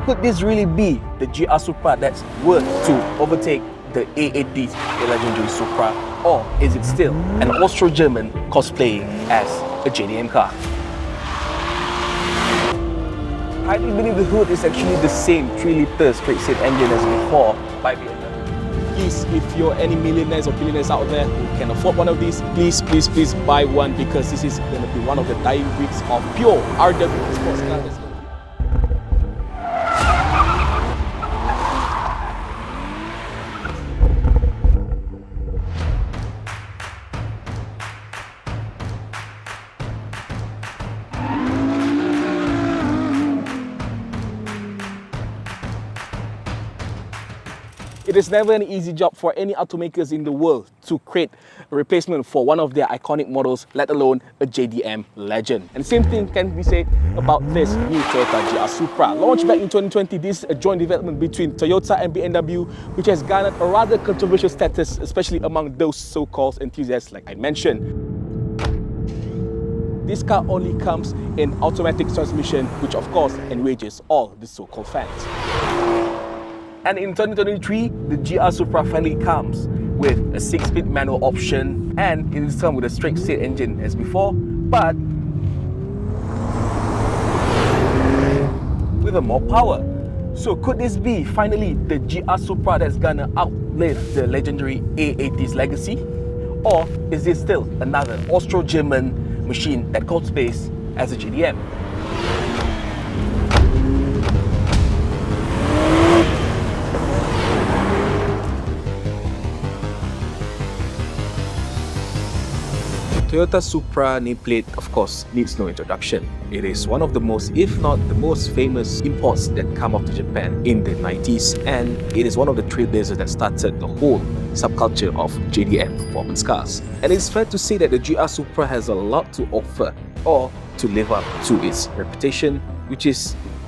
could this really be the GR Supra that's worth to overtake the A80, the legendary Supra, or is it still an Austro-German cosplaying as a JDM car? Hiding beneath the hood is actually the same 3-litre straight-state engine as before by BMW. Please, if you're any millionaires or billionaires out there who can afford one of these, please buy one, because this is going to be one of the dying breeds of pure RW sports car. It is never an easy job for any automakers in the world to create a replacement for one of their iconic models, let alone a JDM legend. And the same thing can be said about this new Toyota GR Supra. Launched back in 2020, this is a joint development between Toyota and BMW, which has garnered a rather controversial status, especially among those so-called enthusiasts like I mentioned. This car only comes in automatic transmission, which of course enrages all the so-called fans. And in 2023, the GR Supra finally comes with a 6-speed manual option, and it is come with a straight-state engine as before, but with a more power. So could this be finally the GR Supra that's gonna outlive the legendary A80's legacy? Or is this still another Austro-German machine that cosplays as a JDM? Toyota Supra nameplate, of course, needs no introduction. It is one of the most, if not the most famous imports that come off to Japan in the 90s, and it is one of the trailblazers that started the whole subculture of JDM performance cars. And it's fair to say that the GR Supra has a lot to offer, or to live up to its reputation, which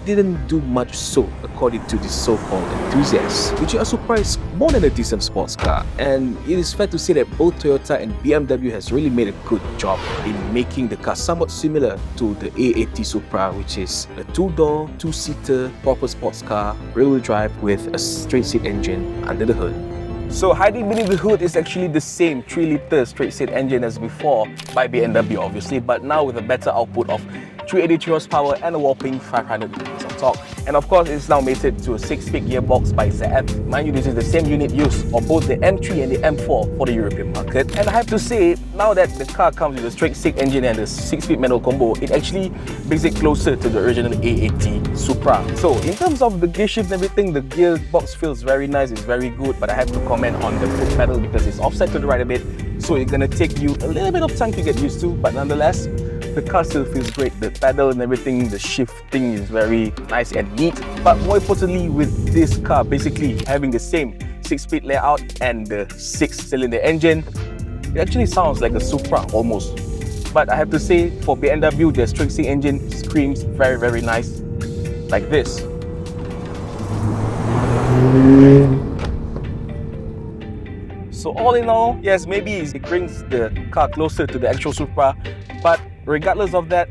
didn't do much so according to the so-called enthusiasts. The GR Supra is more than a decent sports car, and it is fair to say that both Toyota and BMW has really made a good job in making the car somewhat similar to the A80 Supra, which is a 2-door, 2-seater, proper sports car, rear-wheel drive with a straight-seat engine under the hood. So hiding beneath the hood is actually the same 3-litre straight-state engine as before by BMW obviously, but now with a better output of 383 horsepower and a whopping 500 Nm of torque. And of course, it's now mated to a 6-speed gearbox by ZF. Mind you, this is the same unit used on both the M3 and the M4 for the European market. And I have to say, now that the car comes with a straight-state engine and the 6-speed manual combo, it actually brings it closer to the original A80 Supra. So in terms of the gear shift and everything, the gearbox feels very nice, it's very good, but I have to comment on the foot pedal because it's offset to the right a bit, so it's gonna take you a little bit of time to get used to, but nonetheless, the car still feels great. The pedal and everything, the shifting is very nice and neat. But more importantly, with this car basically having the same 6-speed layout and the 6-cylinder engine, it actually sounds like a Supra almost. But I have to say, for BMW, their straight-state engine screams very, very nice, like this. So all in all, yes, maybe it brings the car closer to the actual Supra, but regardless of that,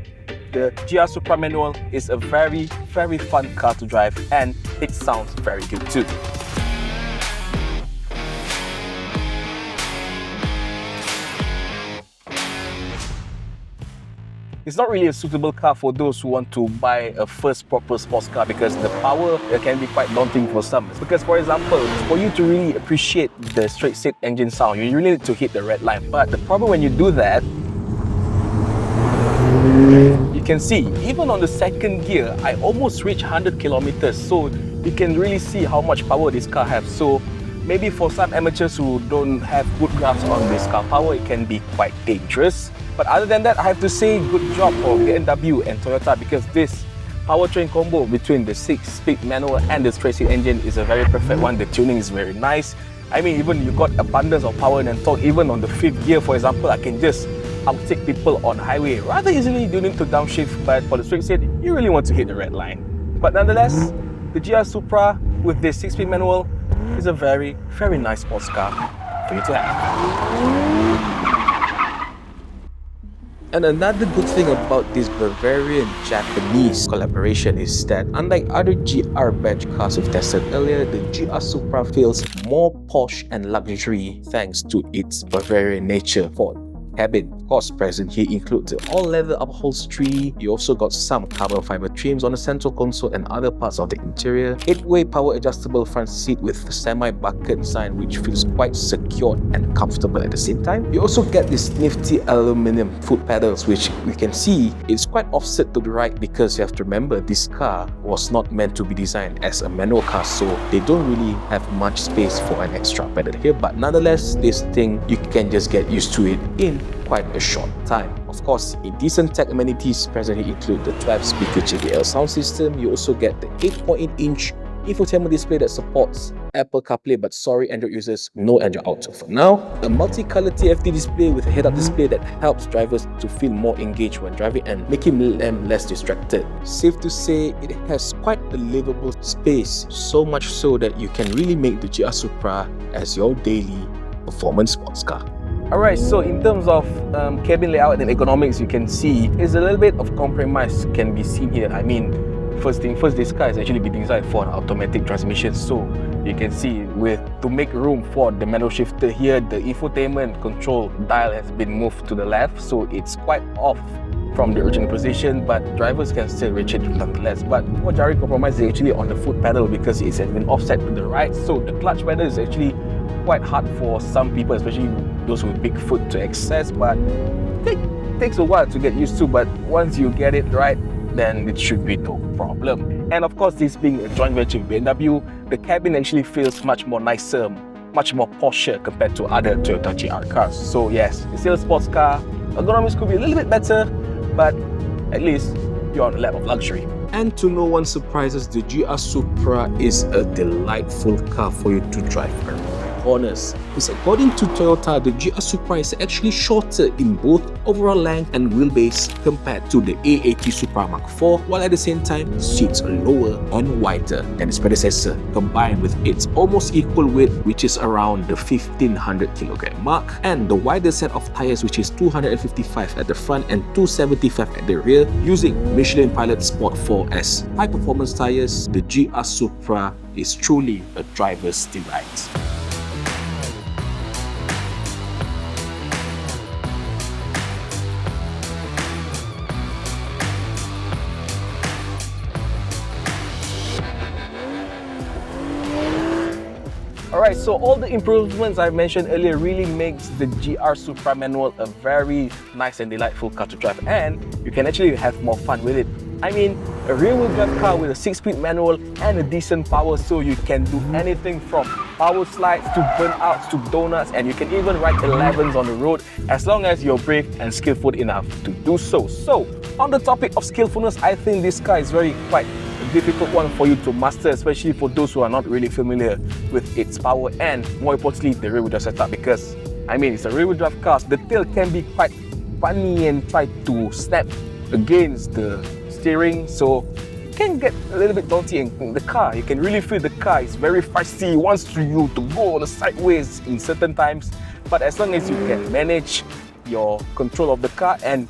the GR Supra manual is a very, very fun car to drive, and it sounds very good too. It's not really a suitable car for those who want to buy a first proper sports car because the power can be quite daunting for some. Because for example, for you to really appreciate the straight-state engine sound, you really need to hit the red line. But the problem when you do that, you can see, even on the second gear, I almost reached 100 kilometers. So you can really see how much power this car has. So maybe for some amateurs who don't have good grasp on this car power, it can be quite dangerous. But other than that, I have to say good job for BMW and Toyota, because this powertrain combo between the 6-speed manual and the straight-state engine is a very perfect one. The tuning is very nice. I mean, even you got abundance of power and torque. Even on the 5th gear, for example, I can just outtake people on highway rather easily. You don't need to downshift, but for the straight-state, you really want to hit the red line. But nonetheless, the GR Supra with this 6-speed manual is a very, very nice sports car for you to have. And another good thing about this Bavarian-Japanese collaboration is that unlike other GR badge cars we've tested earlier, the GR Supra feels more posh and luxury thanks to its Bavarian nature. For cabin, of course, present here includes the all-leather upholstery. You also got some carbon fiber trims on the central console and other parts of the interior. 8-way power adjustable front seat with semi-bucket design, which feels quite secure and comfortable at the same time. You also get this nifty aluminum foot pedals, which we can see it's quite offset to the right because you have to remember this car was not meant to be designed as a manual car, so they don't really have much space for an extra pedal here. But nonetheless, this thing you can just get used to it in quite a short time. Of course, in decent tech amenities present here include the 12-speaker JBL sound system. You also get the 8.8-inch infotainment display that supports Apple CarPlay, but sorry Android users, no Android Auto for now. A multicolour TFT display with a head-up display that helps drivers to feel more engaged when driving and making them less distracted. Safe to say, it has quite a livable space, so much so that you can really make the GR Supra as your daily performance sports car. Alright, so in terms of cabin layout and ergonomics, you can see is a little bit of compromise can be seen here. I mean, first thing first, this car is actually been designed for an automatic transmission, so you can see to make room for the manual shifter here, the infotainment control dial has been moved to the left, so it's quite off from the original position, but drivers can still reach it nonetheless. But what jarring compromise is actually on the foot pedal because it has been offset to the right, so the clutch pedal is actually quite hard for some people, especially those with big foot, to access, but it takes a while to get used to, but once you get it right, then it should be no problem. And of course, this being a joint venture with BMW, the cabin actually feels much more nicer, much more posher compared to other Toyota GR cars. So yes, it's still a sports car. Ergonomics could be a little bit better, but at least you're on a lap of luxury. And to no one's surprises, the GR Supra is a delightful car for you to drive around corners. Because according to Toyota, the GR Supra is actually shorter in both overall length and wheelbase compared to the A80 Supra Mark IV, while at the same time, seats are lower and wider than its predecessor, combined with its almost equal weight, which is around the 1500 kilogram mark, and the wider set of tires, which is 255 at the front and 275 at the rear, using Michelin Pilot Sport 4 as high-performance tires. The GR Supra is truly a driver's delight. Alright, so all the improvements I mentioned earlier really makes the GR Supra manual a very nice and delightful car to drive, and you can actually have more fun with it. I mean, a rear-wheel drive car with a 6-speed manual and a decent power, so you can do anything from power slides to burnouts to donuts, and you can even ride 11s on the road as long as you're brave and skillful enough to do so. So, on the topic of skillfulness, I think this car is quite a difficult one for you to master, especially for those who are not really familiar with its power and, more importantly, the rear-wheel drive setup, because, I mean, it's a rear-wheel drive car. The tail can be quite funny and try to snap against the steering, so it can get a little bit daunting. In the car, you can really feel the car is very feisty, wants you to go on the sideways in certain times, but as long as you can manage your control of the car and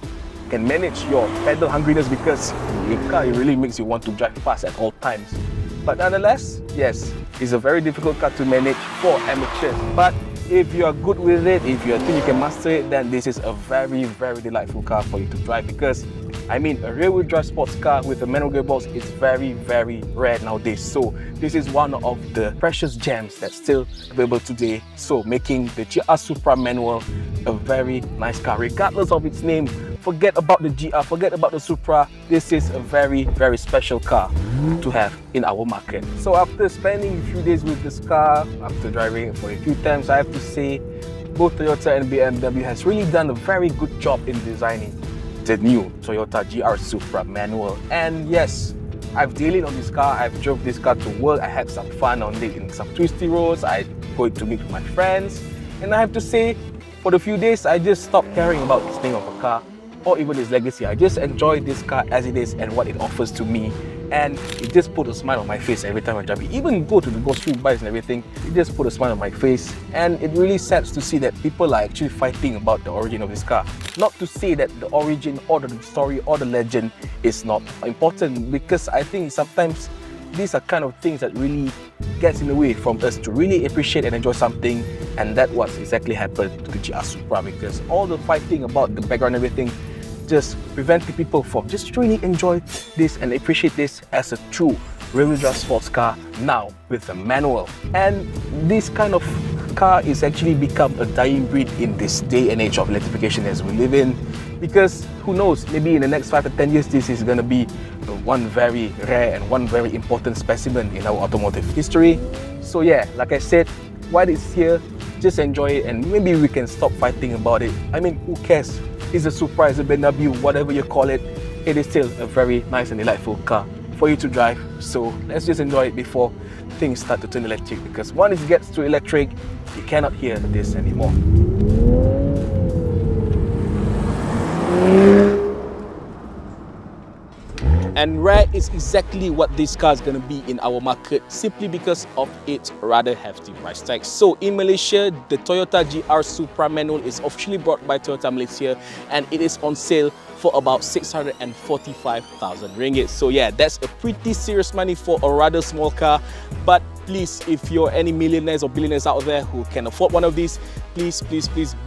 can manage your pedal hungriness, because your car it really makes you want to drive fast at all times. But nonetheless, yes, it's a very difficult car to manage for amateurs, but if you are good with it, if you think you can master it, then this is a very, very delightful car for you to drive, because I mean, a rear-wheel drive sports car with a manual gearbox is very, very rare nowadays. So this is one of the precious gems that's still available today. So making the GR Supra manual a very nice car, regardless of its name. Forget about the GR, forget about the Supra. This is a very, very special car to have in our market. So after spending a few days with this car, after driving it for a few times, I have to say both Toyota and BMW has really done a very good job in designing the new Toyota GR Supra manual. And yes, I've daily on this car, I've drove this car to work, I had some fun on it in some twisty roads, I go to meet with my friends, and I have to say, for the few days, I just stopped caring about this thing of a car or even its legacy. I just enjoy this car as it is and what it offers to me and it just put a smile on my face every time I drive it. Even go to the grocery buys and everything, it just put a smile on my face, and it really sad to see that people are actually fighting about the origin of this car. Not to say that the origin or the story or the legend is not important, because I think sometimes these are kind of things that really gets in the way from us to really appreciate and enjoy something, and that was exactly happened to the GR Supra, because all the fighting about the background and everything just preventing people from just really enjoy this and appreciate this as a true rear-wheel drive sports car now with a manual. And this kind of car is actually become a dying breed in this day and age of electrification as we live in, because who knows, maybe in the next 5 to 10 years this is going to be one very rare and one very important specimen in our automotive history. So yeah, like I said, while it's here, just enjoy it, and maybe we can stop fighting about it. I mean, who cares? It's a Supra, it's a BMW, whatever you call it, it is still a very nice and delightful car for you to drive. So let's just enjoy it before things start to turn electric, because once it gets to electric, you cannot hear this anymore. And rare is exactly what this car is going to be in our market, simply because of its rather hefty price tag. So in Malaysia, the Toyota GR Supra manual is officially brought by Toyota Malaysia, and it is on sale for about 645,000 ringgit. So yeah, that's a pretty serious money for a rather small car. But please, if you're any millionaires or billionaires out there who can afford one of these, please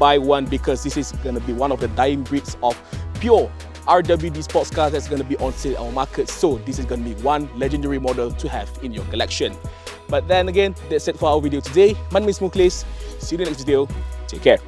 buy one, because this is going to be one of the dying breeds of pure RWD sports cars that's going to be on sale in our market. So this is going to be one legendary model to have in your collection. But then again, that's it for our video today. My name is Muklis. See you in the next video. Take care.